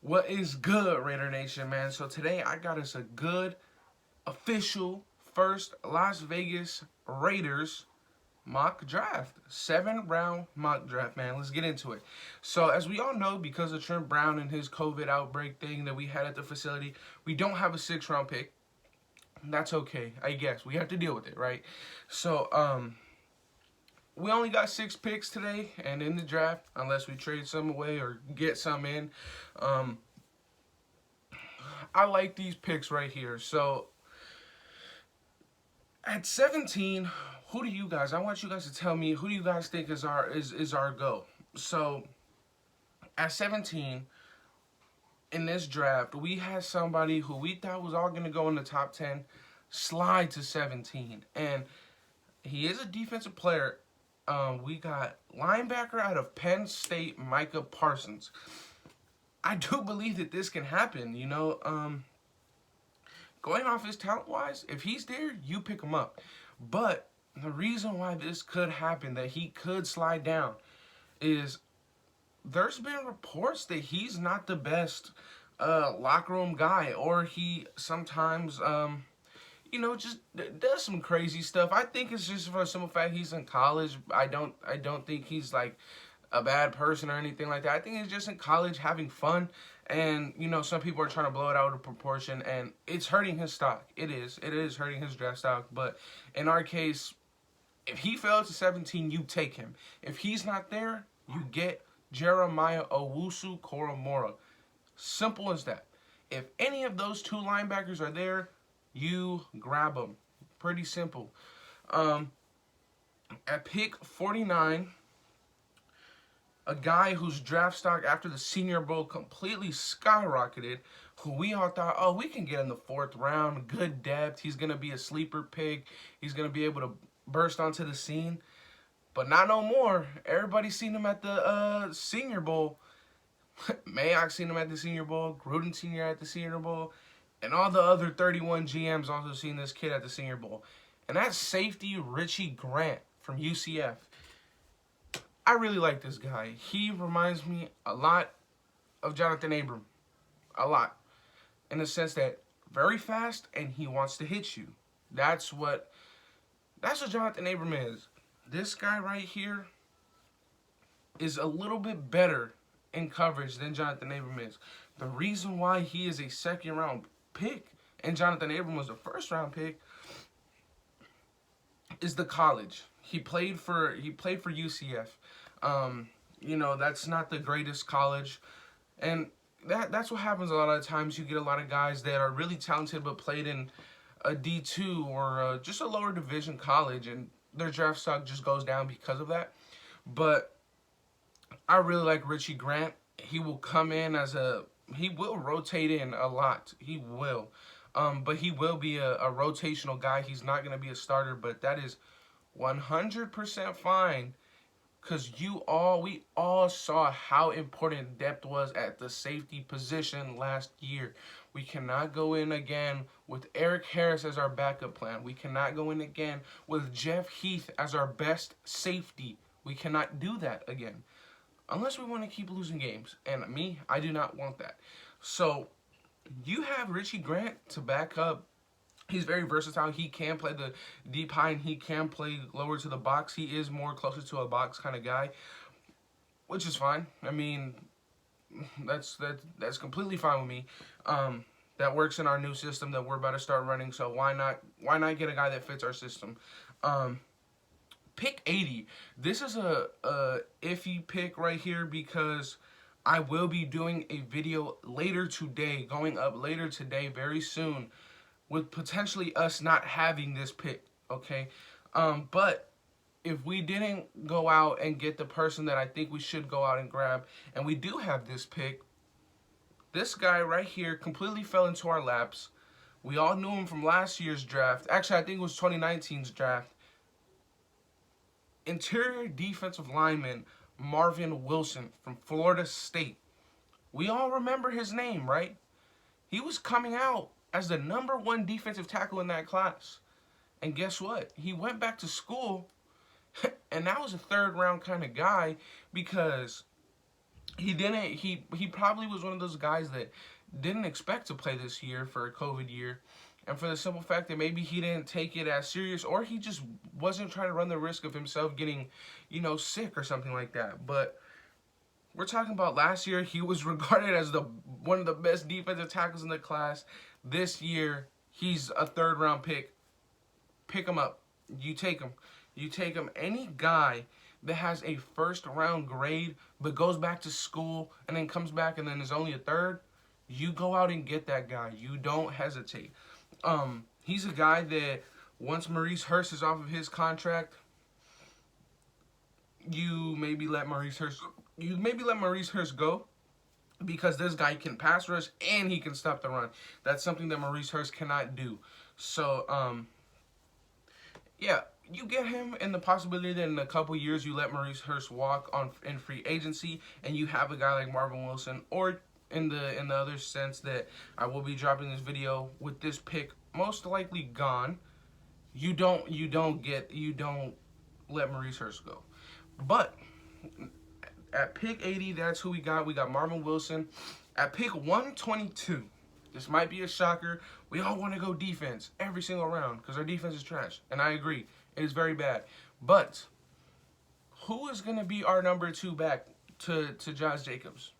What is good, Raider Nation, man? So today I got us a good, official, first Las Vegas Raiders mock draft. 7-round mock draft, man. Let's get into it. So as we all know, because of Trent Brown and his COVID outbreak thing that we had at the facility, we don't have a 6th-round pick. That's okay, I guess. We have to deal with it, right? So, we only got 6 picks today, and in the draft, unless we trade some away or get some in. Um, I like these picks right here. So at 17, who do you guys? I want you guys to tell me who do you guys think is our go. So at 17 in this draft, we had somebody who we thought was all gonna go in the top 10, slide to 17, and he is a defensive player. We got linebacker out of Penn State, Micah Parsons. I do believe that this can happen. Going off his talent-wise, if he's there, you pick him up. But the reason why this could happen, that he could slide down, is there's been reports that he's not the best locker room guy, or he sometimes, just does some crazy stuff. I think it's just for the simple fact he's in college. I don't think he's like a bad person or anything like that. I think he's just in college having fun, and some people are trying to blow it out of proportion, and it's hurting his stock. It is hurting his draft stock. But in our case, if he fell to 17, you take him. If he's not there, you get Jeremiah Owusu-Koramoah. Simple as that. If any of those 2 linebackers are there, you grab them. Pretty simple. At pick 49, a guy whose draft stock after the Senior Bowl completely skyrocketed, who we all thought, oh, we can get in the 4th round, good depth, he's going to be a sleeper pick, he's going to be able to burst onto the scene. But not no more. Everybody's seen him at the Senior Bowl. Mayock seen him at the Senior Bowl, Gruden Sr. at the Senior Bowl, and all the other 31 GMs also seen this kid at the Senior Bowl. And that's safety Richie Grant from UCF. I really like this guy. He reminds me a lot of Jonathan Abram. A lot. In the sense that very fast and he wants to hit you. That's what Jonathan Abram is. This guy right here is a little bit better in coverage than Jonathan Abram is. The reason why he is a 2nd-round pick and Jonathan Abram was a 1st-round pick is the college. He played for UCF. That's not the greatest college, and that's what happens a lot of times. You get a lot of guys that are really talented but played in a D2 or just a lower division college, and their draft stock just goes down because of that. But I really like Richie Grant. He will come in he will rotate in a lot. He will. But he will be a rotational guy. He's not going to be a starter, but that is 100% fine, because we all saw how important depth was at the safety position last year. We cannot go in again with Eric Harris as our backup plan. We cannot go in again with Jeff Heath as our best safety. We cannot do that again, unless we want to keep losing games. And me, I do not want that. So you have Richie Grant to back up. He's very versatile. He can play the deep high and he can play lower to the box. He is more closer to a box kind of guy, which is fine. I mean, that's completely fine with me. That works in our new system that we're about to start running. So why not get a guy that fits our system? Pick 80. This is a iffy pick right here, because I will be doing a video later today, going up later today, very soon, with potentially us not having this pick, okay? But if we didn't go out and get the person that I think we should go out and grab, and we do have this pick, this guy right here completely fell into our laps. We all knew him from last year's draft. Actually, I think it was 2019's draft. Interior defensive lineman Marvin Wilson from Florida State. We all remember his name, right? He was coming out as the #1 defensive tackle in that class. And guess what? He went back to school, and that was a 3rd-round kind of guy, because he didn't. He probably was one of those guys that didn't expect to play this year for a COVID year, and for the simple fact that maybe he didn't take it as serious, or he just wasn't trying to run the risk of himself getting, sick or something like that. But we're talking about last year, he was regarded as the one of the best defensive tackles in the class. This year, he's a third-round pick. Pick him up. You take him. You take him. Any guy that has a first-round grade but goes back to school and then comes back and then is only a third, you go out and get that guy. You don't hesitate. He's a guy that once Maurice Hurst is off of his contract, you maybe let Maurice Hurst go, because this guy can pass rush and he can stop the run. That's something that Maurice Hurst cannot do. So, yeah, you get him, and the possibility that in a couple years you let Maurice Hurst walk in free agency, and you have a guy like Marvin Wilson, or in the other sense that I will be dropping this video with this pick most likely gone, you don't let Maurice Hurst go. But at pick 80, that's who we got. We got Marvin Wilson. At pick 122, this might be a shocker. We all want to go defense every single round because our defense is trash. And I agree. It is very bad. But who is going to be our number 2 back to Josh Jacobs?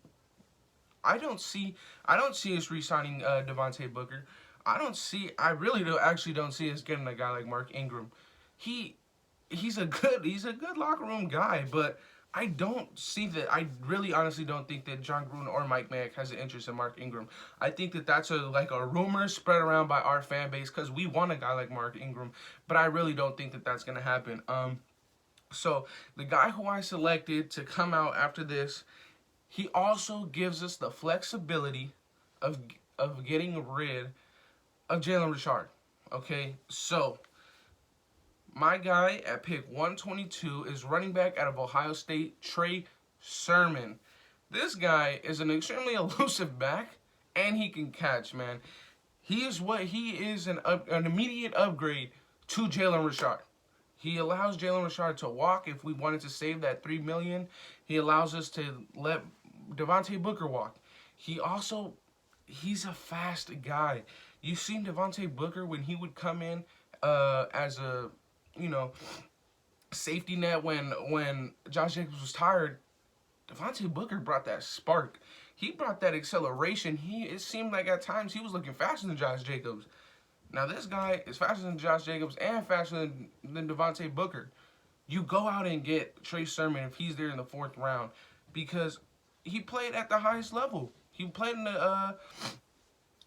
I don't see us re-signing Devontae Booker. I really actually don't see us getting a guy like Mark Ingram. He's a good locker room guy, but I don't see that. I really honestly don't think that John Gruden or Mike Mayock has an interest in Mark Ingram. I think that that's a rumor spread around by our fan base because we want a guy like Mark Ingram, but I really don't think that that's going to happen. So the guy who I selected to come out after this, he also gives us the flexibility of getting rid of Jalen Richard. Okay, so my guy at pick 122 is running back out of Ohio State, Trey Sermon. This guy is an extremely elusive back, and he can catch, man. He is an immediate upgrade to Jalen Richard. He allows Jalen Richard to walk if we wanted to save that $3 million. He allows us to let Devontae Booker walk. He's a fast guy. You've seen Devontae Booker when he would come in as a safety net when Josh Jacobs was tired. Devontae Booker brought that spark. He brought that acceleration. It seemed like at times he was looking faster than Josh Jacobs. Now this guy is faster than Josh Jacobs and faster than Devontae Booker. You go out and get Trey Sermon if he's there in the 4th round because he played at the highest level. He played in the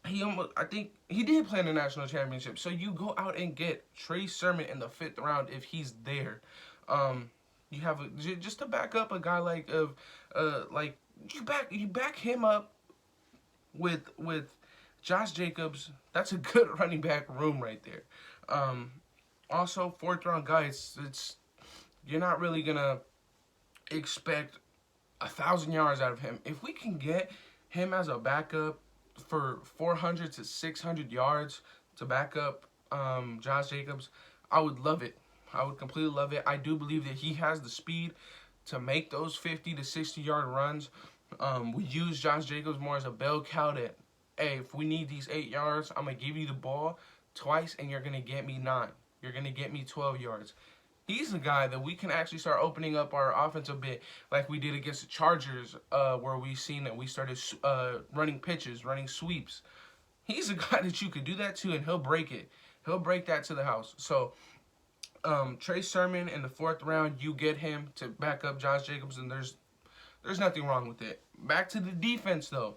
I think he did play in the national championship. So you go out and get Trey Sermon in the 5th round if he's there. You have just to back up a guy like you back him up with Josh Jacobs. That's a good running back room right there. Also 4th round guys. You're not really gonna expect 1,000 yards out of him. If we can get him as a backup for 400 to 600 yards to back up Josh Jacobs, I would love it. I would completely love it. I do believe that he has the speed to make those 50 to 60 yard runs. We use Josh Jacobs more as a bell cow that, hey, if we need these 8 yards, I'm going to give you the ball twice and you're going to get me 9. You're going to get me 12 yards. He's the guy that we can actually start opening up our offense a bit like we did against the Chargers where we seen that we started running pitches, running sweeps. He's a guy that you could do that to and he'll break it. He'll break that to the house. So Trey Sermon in the 4th round, you get him to back up Josh Jacobs and there's nothing wrong with it. Back to the defense though.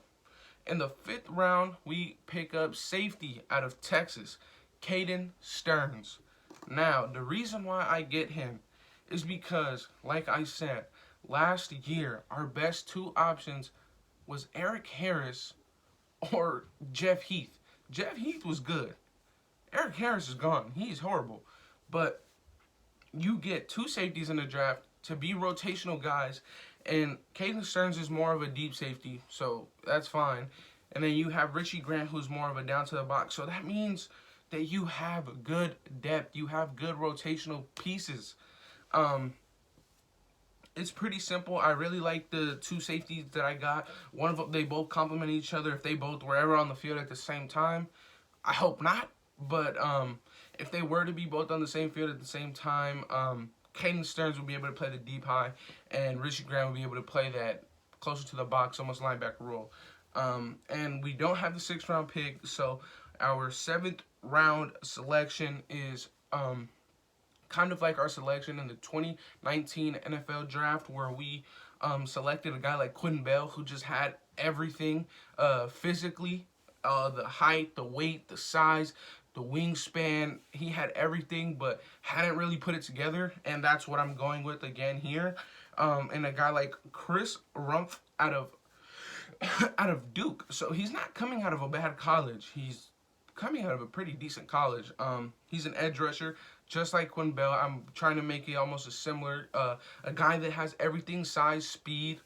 In the 5th round, we pick up safety out of Texas, Kayden Stearns. Now, the reason why I get him is because, like I said, last year, our best 2 options was Eric Harris or Jeff Heath. Jeff Heath was good. Eric Harris is gone. He's horrible. But you get 2 safeties in the draft to be rotational guys, and Kayden Stearns is more of a deep safety, so that's fine. And then you have Richie Grant, who's more of a down-to-the-box. So that means that you have good depth. You have good rotational pieces. It's pretty simple. I really like the two safeties that I got. One of them, they both complement each other. If they both were ever on the field at the same time, I hope not. But if they were to be both on the same field at the same time, Kayden Stearns would be able to play the deep high, and Richie Grant would be able to play that closer to the box, almost linebacker role. And we don't have the 6th round pick, so our 7th round selection is kind of like our selection in the 2019 NFL draft, where we selected a guy like Quentin Bell, who just had everything physically, the height, the weight, the size, the wingspan. He had everything, but hadn't really put it together, and that's what I'm going with again here. And a guy like Chris Rumpf out of Duke. So he's not coming out of a bad college. He's coming out of a pretty decent college. He's an edge rusher, just like Quinn Bell. I'm trying to make it almost a similar, a guy that has everything, size, speed,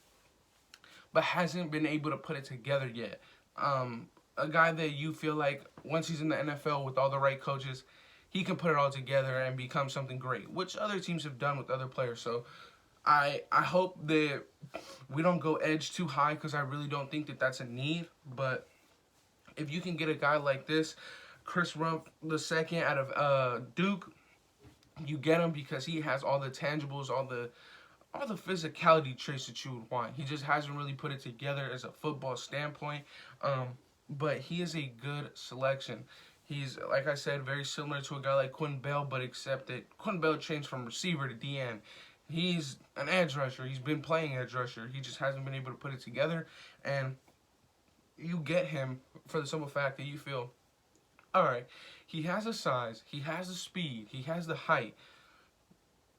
but hasn't been able to put it together yet. A guy that you feel like once he's in the NFL with all the right coaches, he can put it all together and become something great, which other teams have done with other players. So I hope that we don't go edge too high, because I really don't think that that's a need. But if you can get a guy like this, Chris Rumpf II out of Duke, you get him because he has all the tangibles, all the physicality traits that you would want. He just hasn't really put it together as a football standpoint. But he is a good selection. He's, like I said, very similar to a guy like Quentin Bell, but except that Quentin Bell changed from receiver to DN. He's an edge rusher. He's been playing edge rusher. He just hasn't been able to put it together. And you get him for the simple fact that you feel, all right, he has the size, he has the speed, he has the height.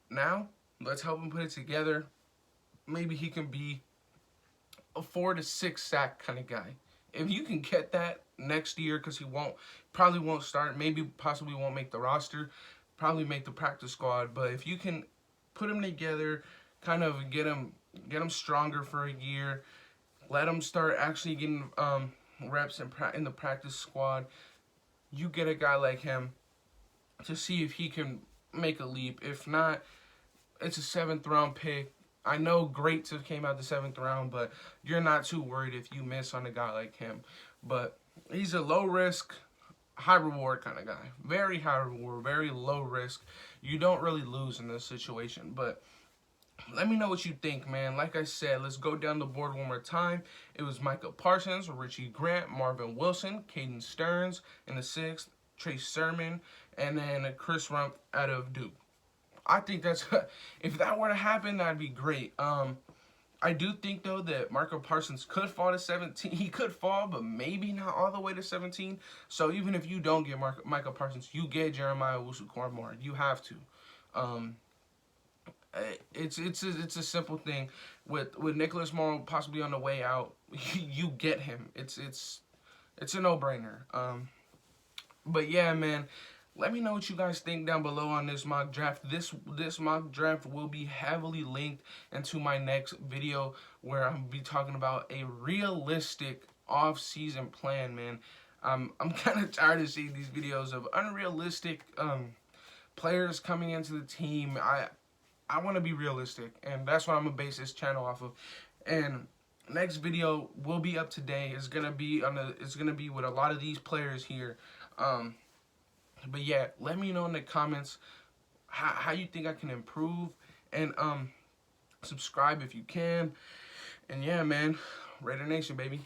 Now, let's help him put it together. Maybe he can be a 4 to 6 sack kind of guy. If you can get that next year, because he probably won't start, maybe possibly won't make the roster, probably make the practice squad, but if you can put him together, kind of get him stronger for a year, let him start actually getting reps in the practice squad, you get a guy like him to see if he can make a leap. If not, it's a 7th round pick. I know greats have came out the 7th round, but you're not too worried if you miss on a guy like him. But he's a low risk, high reward kind of guy. Very high reward, very low risk. You don't really lose in this situation. But let me know what you think, man. Like I said, let's go down the board one more time. It was Micah Parsons, Richie Grant, Marvin Wilson, Kayden Stearns in the 6th, Trey Sermon, and then Chris Rumpf out of Duke. I think that's, if that were to happen, that'd be great. I do think, though, that Micah Parsons could fall to 17. He could fall, but maybe not all the way to 17. So even if you don't get Micah Parsons, you get Jeremiah Owusu-Koramoah. You have to. It's a simple thing. With Nicholas Morrow possibly on the way out, you get him. It's a no-brainer. But yeah, man. Let me know what you guys think down below on this mock draft. This mock draft will be heavily linked into my next video, where I'll be talking about a realistic off-season plan, man. I'm kind of tired of seeing these videos of unrealistic players coming into the team. I want to be realistic, and that's what I'm gonna base this channel off of. And next video will be up today. It's gonna be with a lot of these players here. But yeah, let me know in the comments how you think I can improve, and subscribe if you can. And yeah, man, Raider Nation, baby.